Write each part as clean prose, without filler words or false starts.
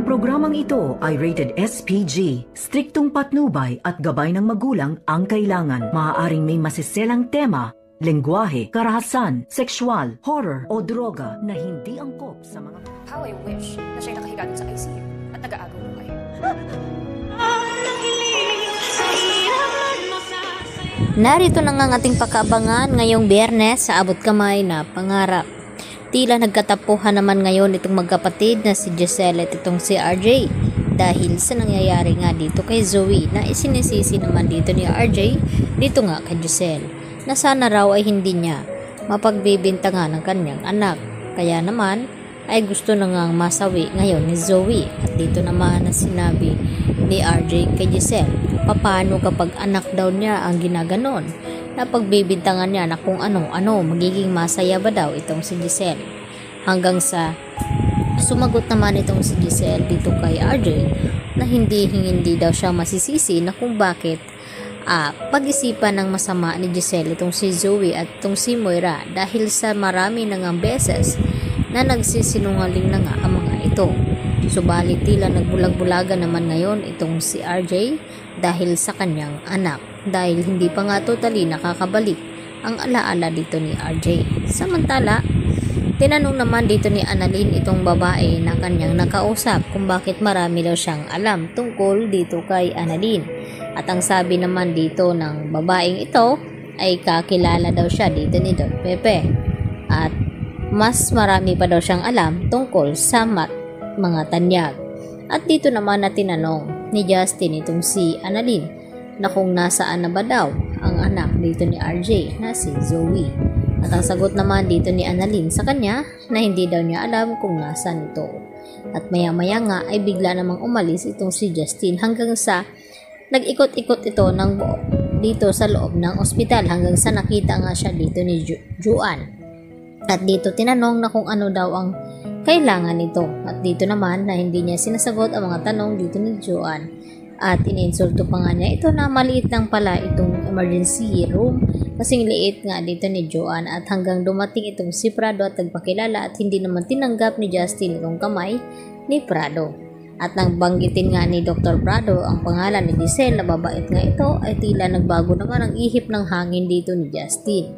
Ang programang ito ay rated SPG. Striktong patnubay at gabay ng magulang ang kailangan. Maaaring may masiselang tema, lengguwahe, karahasan, sexual, horror o droga na hindi angkop sa mga... How I wish na siya'y nakahiga dun sa ICU at nag-aagaw buhay. Narito na nga ang ating pagkaabangan ngayong Biyernes sa Abot Kamay na Pangarap. Tila nagkatapuhan naman ngayon itong magkapatid na si Giselle at itong si RJ dahil sa nangyayari nga dito kay Zoe na isinisisi naman dito ni RJ dito nga kay Giselle na sana raw ay hindi niya mapagbibintangan ng kanyang anak. Kaya naman ay gusto na ngang masawi ngayon ni Zoe at dito naman na sinabi ni RJ kay Giselle paano kapag anak daw niya ang ginaganon na pagbibintangan niya na kung ano-ano magiging masaya ba daw itong si Giselle. Hanggang sa sumagot naman itong si Giselle dito kay RJ na hindi daw siya masisisi na kung bakit pag-isipan ng masama ni Giselle itong si Zoe at itong si Moira dahil sa marami na ngang beses na nagsisinungaling na nga ang mga ito. Subalit tila nagbulag-bulagan naman ngayon itong si RJ dahil sa kanyang anak dahil hindi pa nga totally nakakabalik ang alaala dito ni RJ. Samantala, tinanong naman dito ni Annalyn itong babae na kanyang nakausap kung bakit marami daw siyang alam tungkol dito kay Annalyn. At ang sabi naman dito ng babaeng ito ay kakilala daw siya dito ni Don Pepe. At mas marami pa daw siyang alam tungkol sa mga tanyag. At dito naman na tinanong ni Justin itong si Annalyn na kung nasaan na ba daw ang anak dito ni RJ na si Zoe. At ang sagot naman dito ni Annalyn sa kanya na hindi daw niya alam kung nasaan ito. At maya-maya nga ay bigla namang umalis itong si Justin hanggang sa nag-ikot-ikot ito ng dito sa loob ng ospital hanggang sa nakita nga siya dito ni Juan. At dito tinanong na kung ano daw ang kailangan nito. At dito naman na hindi niya sinasagot ang mga tanong dito ni Juan. At ininsulto pa nga niya ito na maliit lang pala itong emergency room kasing liit nga dito ni Juan at hanggang dumating itong si Prado at nagpakilala at hindi naman tinanggap ni Justin itong kamay ni Prado. At nang banggitin nga ni Dr. Prado ang pangalan ni Giselle na babait nga ito ay tila nagbago naman ang ihip ng hangin dito ni Justin.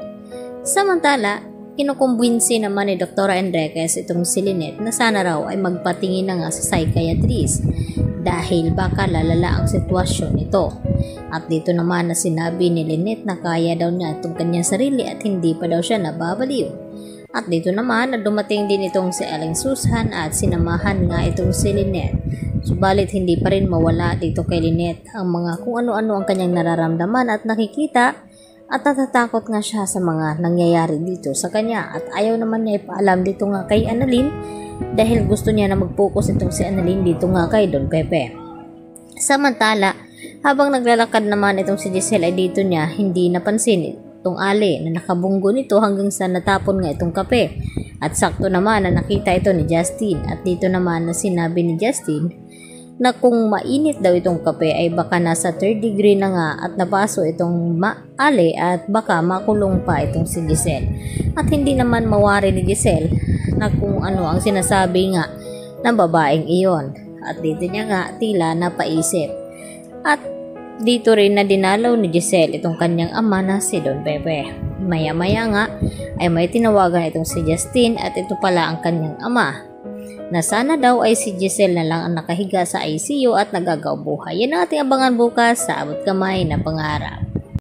Samantala, kinukumbinsi naman ni Dr. Enriquez itong si Lynette na sana raw ay magpatingin na nga sa psychiatrist dahil baka lalala ang sitwasyon nito. At dito naman na sinabi ni Lynette na kaya daw niya itong kanyang sarili at hindi pa daw siya nababaliw. At dito naman na dumating din itong si Aling Susan at sinamahan nga itong si Lynette. Subalit hindi pa rin mawala dito kay Lynette ang mga kung ano-ano ang kanyang nararamdaman at nakikita at natatakot nga siya sa mga nangyayari dito sa kanya at ayaw naman niya ipaalam dito nga kay Annalyn dahil gusto niya na mag-focus itong si Annalyn dito nga kay Don Pepe. Samantala, habang naglalakad naman itong si Giselle ay dito niya hindi napansin itong Ali na nakabunggo nito hanggang sa natapon nga itong kape. At sakto naman na nakita ito ni Justin at dito naman na sinabi ni Justin na kung mainit daw itong kape ay baka nasa 3rd degree na nga at napaso itong Ali at baka makulong pa itong si Giselle. At hindi naman mawari ni Giselle na kung ano ang sinasabi nga ng babaeng iyon. At dito niya nga tila napaisip. At dito rin na dinalaw ni Giselle itong kanyang ama na si Don Pepe. Maya-maya nga ay may tinawagan itong si Justin at ito pala ang kanyang ama na sana daw ay si Giselle na lang ang nakahiga sa ICU at nagagaw buhay. Yan ang ating abangan bukas sa Abot Kamay na Pangarap.